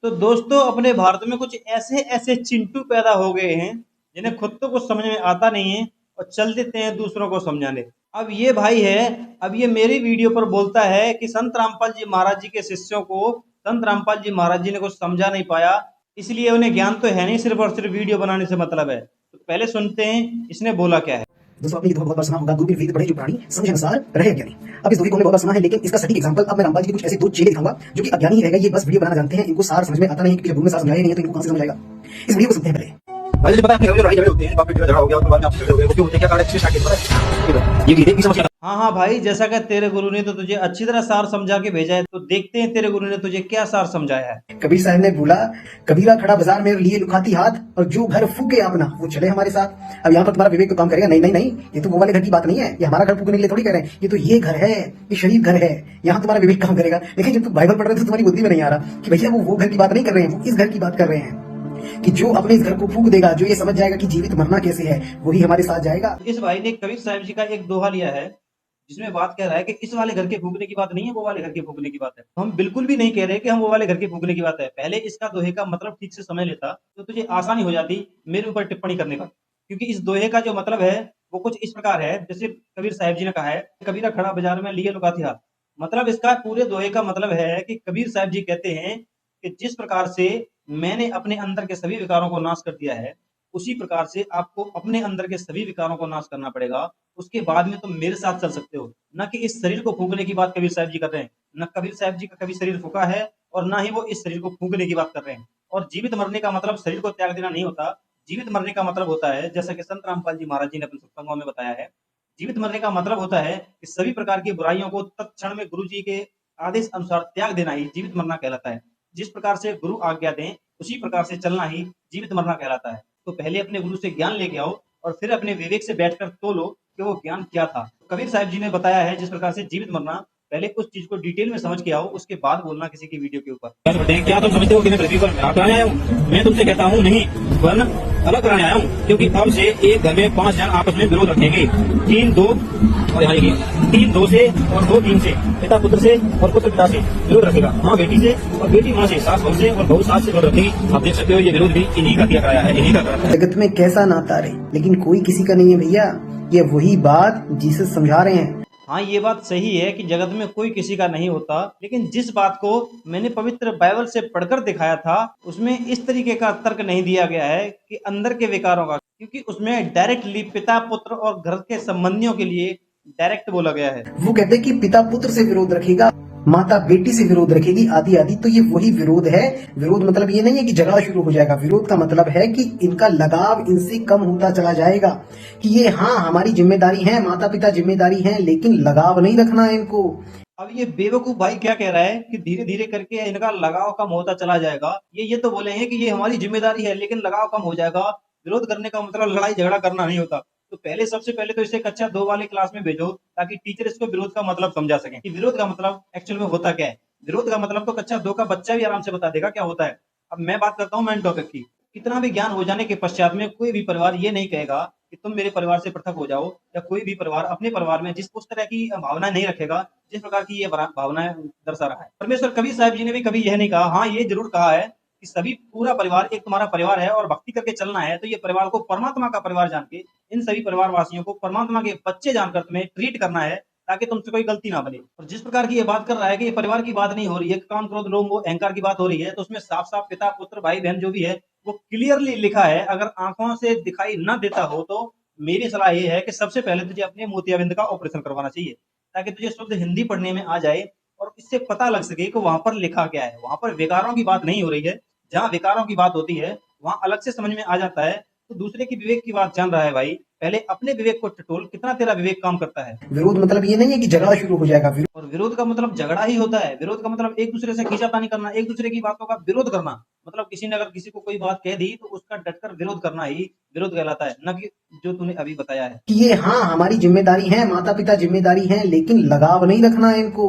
तो दोस्तों अपने भारत में कुछ ऐसे ऐसे चिंटू पैदा हो गए हैं जिन्हें खुद तो कुछ समझ में आता नहीं है और चल देते हैं दूसरों को समझाने। अब ये भाई है, अब ये मेरी वीडियो पर बोलता है कि संत रामपाल जी महाराज जी के शिष्यों को संत रामपाल जी महाराज जी ने कुछ समझा नहीं पाया, इसलिए उन्हें ज्ञान तो है नहीं, सिर्फ और सिर्फ वीडियो बनाने से मतलब है। तो पहले सुनते हैं इसने बोला क्या है। दोस्तों आपने ये दोहा बहुत बार सुना होगा, गुरु वेद पढ़े जो प्राणी समझ अनुसार रहे अज्ञानी। अब इस दोहे को हमने बहुत बार सुना है, लेकिन इसका सटीक एग्जांपल अब मैं रामपाल जी के कुछ ऐसे दो चेले दिखाऊंगा जो कि अज्ञानी ही रह गए, ये बस वीडियो बनाना जानते हैं, इनको सार समझ में आता नहीं, क्योंकि जब गुरु ने सार समझाया नहीं है तो इनको कहां से समझ आएगा। इस वीडियो को सुनते हैं पहले। भाई मुझे पता है आपके लड़ाई झगड़े होते हैं, बाप बेटे झगड़ा हो गया और बाद में आप झगड़े हो गए, वो क्यों होते हैं, क्या कारण है, किसने स्टार्ट किया पता है? ये भी समझ। हाँ हाँ भाई, जैसा कि तेरे गुरु ने तो तुझे अच्छी तरह सार समझा के भेजा है, तो देखते हैं तेरे गुरु ने तुझे क्या सार समझाया है। कबीर साहब ने बोला, कबीरा खड़ा बाजार में लिए लुकाती हाथ, और जो घर फूके अपना वो चले हमारे साथ। अब यहाँ पर तुम्हारा विवेक तो काम करेगा, नहीं नहीं नहीं, ये तो वो वाले घर की बात नहीं है, ये हमारा घर फूकने के लिए थोड़ी कह रहे हैं, ये तो ये घर है, ये शरीफ घर है, यहाँ तुम्हारा विवेक काम करेगा। लेकिन जब तुम बाइबल पढ़ रहे थे तो तुम्हारी बुद्धि में नहीं आ रहा कि भैया वो घर की बात नहीं कर रहे हैं, वो इस घर की बात कर रहे हैं कि जो अपने इस घर को फूक देगा, जो ये समझ जाएगा कि जीवित मरना कैसे है, वही हमारे साथ जाएगा। इस भाई ने कबीर साहब जी का एक दोहा लिया है जिसमें बात कह रहा है कि इस वाले घर के फूकने की बात नहीं है, वो वाले घर के फूकने की बात है। हम बिल्कुल भी नहीं कह रहे कि हम वो वाले घर के फूकने की बात है। पहले इसका दोहे का मतलब ठीक से समझ लेता तो तुझे आसानी हो जाती मेरे ऊपर टिप्पणी करने का, क्योंकि इस दोहे का जो मतलब है वो कुछ इस प्रकार है, जैसे कबीर साहब जी ने कहा है, कबीरा खड़ा बाजार में लिए लुकाती हाथ। मतलब इसका पूरे दोहे का मतलब है कि कबीर साहब जी कहते हैं कि जिस प्रकार से मैंने अपने अंदर के सभी विकारों को नाश कर दिया है, उसी प्रकार से आपको अपने अंदर के सभी विकारों को नाश करना पड़ेगा। उसके बाद में तुम मेरे साथ चल सकते हो। न कि इस शरीर को फूकने की बात कबीर साहब जी कर रहे हैं। न कबीर साहब जी का कभी शरीर फूका है और ना ही वो इस शरीर को फूकने की बात कर रहे हैं। और जीवित मरने का मतलब शरीर को त्याग देना नहीं होता। जीवित मरने का मतलब होता है, जैसा कि संत रामपाल जी महाराज जी ने अपने सत्संगों में बताया है, जीवित मरने का मतलब होता है कि सभी प्रकार की बुराइयों को तत्क्षण में गुरु जी के आदेश अनुसार त्याग देना ही जीवित मरना कहलाता है। जिस प्रकार से गुरु आज्ञा दें उसी प्रकार से चलना ही जीवित मरना कहलाता है। तो पहले अपने गुरु से ज्ञान लेके आओ और फिर अपने विवेक से बैठकर तोलो कि वो ज्ञान क्या था। कबीर साहब जी ने बताया है जिस प्रकार से जीवित मरना, पहले उस चीज को डिटेल में समझ के आओ, उसके बाद बोलना किसी की वीडियो के ऊपर। क्या तुम समझते हो कि मैं पृथ्वी पर आप कराने आया हूँ? मैं तुमसे कहता हूँ नहीं, वरन अलग कराने आया हूँ, क्योंकि अब से एक घर में 5 जन आपस में विरोध रखेंगे, 3 2 और यहाँ लिखिए 3 2 से और 2 3 से, पिता पुत्र से और पुत्र पिता से विरोध रखेगा, माँ बेटी से और बेटी माँ से, सास बहू से और बहू सास से विरोध रखेगी। आप देख सकते हो ये विरोध भी इन्हीं का किया कराया है, इन्हीं का कराया। जगत में कैसा नाता रे, लेकिन कोई किसी का नहीं है भैया, ये वही बात जीसस समझा रहे हैं। हाँ, ये बात सही है कि जगत में कोई किसी का नहीं होता, लेकिन जिस बात को मैंने पवित्र बाइबल से पढ़कर दिखाया था उसमें इस तरीके का तर्क नहीं दिया गया है कि अंदर के विकारों का, क्योंकि उसमें डायरेक्टली पिता पुत्र और घर के संबंधियों के लिए डायरेक्ट बोला गया है। वो कहते हैं कि पिता पुत्र से विरोध रखेगा, माता बेटी से विरोध रखेगी, आदि आदि। तो ये वही विरोध है। विरोध मतलब ये नहीं है कि झगड़ा शुरू हो जाएगा, विरोध का मतलब है कि इनका लगाव इनसे कम होता चला जाएगा, कि ये हाँ हमारी जिम्मेदारी है, माता पिता जिम्मेदारी है, लेकिन लगाव नहीं रखना है इनको। अब ये बेवकूफ भाई क्या कह रहा है कि धीरे धीरे करके इनका लगाव कम होता चला जाएगा। ये तो बोले हैं कि ये हमारी जिम्मेदारी है लेकिन लगाव कम हो जाएगा। विरोध करने का मतलब लड़ाई झगड़ा करना नहीं होता। तो पहले सबसे पहले तो इसे कक्षा 2 वाली क्लास में भेजो ताकि टीचर इसको विरोध का मतलब समझा सके कि विरोध का मतलब एक्चुअल में होता क्या है। विरोध का मतलब तो कक्षा 2 का बच्चा भी आराम से बता देगा क्या होता है। अब मैं बात करता हूँ मेन टॉपिक की। कितना भी ज्ञान हो जाने के पश्चात में कोई भी परिवार ये नहीं कहेगा कि तुम मेरे परिवार से पृथक हो जाओ, या कोई भी परिवार अपने परिवार में जिस उस तरह की भावना नहीं रखेगा जिस प्रकार की ये भावनाएं दर्शा रहा है। परमेश्वर कबीर साहब जी ने भी कभी यह नहीं कहा। हाँ, ये जरूर कहा है कि सभी पूरा परिवार एक तुम्हारा परिवार है और भक्ति करके चलना है, तो ये परिवार को परमात्मा का परिवार जान के इन सभी परिवार वासियों को परमात्मा के बच्चे जानकर तुम्हें ट्रीट करना है ताकि तुमसे कोई गलती ना बने। और जिस प्रकार की ये बात कर रहा है कि ये परिवार की बात नहीं हो रही है, काम क्रोध लोभ मोह अहंकार की बात हो रही है, तो उसमें साफ साफ पिता पुत्र भाई बहन जो भी है वो क्लियरली लिखा है। अगर आंखों से दिखाई न देता हो तो मेरी सलाह ये है कि सबसे पहले तुझे अपने मोतियाबिंद का ऑपरेशन करवाना चाहिए ताकि तुझे शुद्ध हिंदी पढ़ने में आ जाए और इससे पता लग सके कि वहां पर लिखा क्या है। वहां पर विकारों की बात नहीं हो रही है, जहां विकारों की बात होती है वहां अलग से समझ में आ जाता है। तो दूसरे की विवेक की बात जान रहा है भाई, पहले अपने विवेक को टटोल, कितना तेरा विवेक काम करता है। विरोध मतलब ये नहीं है कि झगड़ा शुरू हो जाएगा, और विरोध का मतलब झगड़ा ही होता है। विरोध का मतलब एक दूसरे से खींचातानी करना, एक दूसरे की बातों का विरोध करना। मतलब किसी ने अगर किसी को कोई बात कह दी तो उसका डटकर विरोध करना ही विरोध कहलाता है, न कि जो तूने अभी बताया है कि ये हाँ हमारी जिम्मेदारी है, माता पिता जिम्मेदारी है, लेकिन लगाव नहीं रखना है इनको।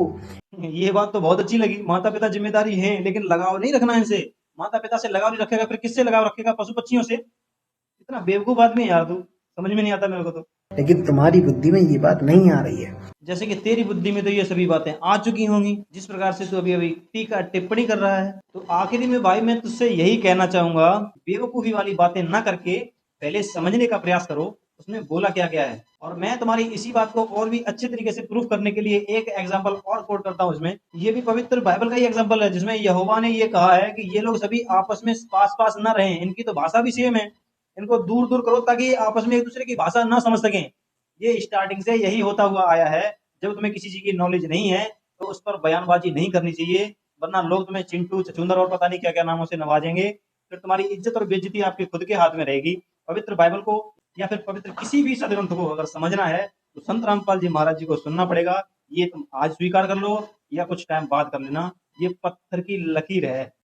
ये बात तो बहुत अच्छी लगी, माता पिता जिम्मेदारी है लेकिन लगाव नहीं रखना है इनसे। माता पिता से लगाव नहीं रखेगा फिर किससे लगाव रखेगा? पशु पक्षियों से। इतना बेवकूफ आदमी है यार तू, समझ में नहीं आता मेरे को तो। लेकिन तुम्हारी बुद्धि में ये बात नहीं आ रही है। जैसे कि तेरी बुद्धि में तो ये सभी बातें आ चुकी होंगी, जिस प्रकार से तू अभी अभी टीका टिप्पणी कर रहा है। तो आखिरी में भाई मैं तुझसे यही कहना चाहूंगा, बेवकूफी वाली बातें ना करके पहले समझने का प्रयास करो उसमें बोला क्या गया है। और मैं तुम्हारी इसी बात को और भी अच्छे तरीके से प्रूफ करने के लिए एक एग्जाम्पल और कोट करता हूँ इसमें। ये भी पवित्र बाइबल का ही एग्जाम्पल है, जिसमें यहोवा ने ये कहा है कि ये लोग सभी आपस में पास पास न रहें, इनकी तो भाषा भी सेम है, इनको दूर दूर करो ताकि ये आपस में एक दूसरे की भाषा ना समझ सकें। ये स्टार्टिंग से यही होता हुआ आया है। जब तुम्हें किसी चीज की नॉलेज नहीं है तो उस पर बयानबाजी नहीं करनी चाहिए, वरना लोग तुम्हें चिंटू चचुंदर और पता नहीं क्या क्या नामों से नवाजेंगे। फिर तुम्हारी इज्जत और बेइज्जती आपके खुद के हाथ में रहेगी। पवित्र बाइबल को या फिर पवित्र किसी भी सदग्रंथ को अगर समझना है तो संत रामपाल जी महाराज जी को सुनना पड़ेगा। ये तुम आज स्वीकार कर लो या कुछ टाइम बाद कर लेना, ये पत्थर की लकीर है।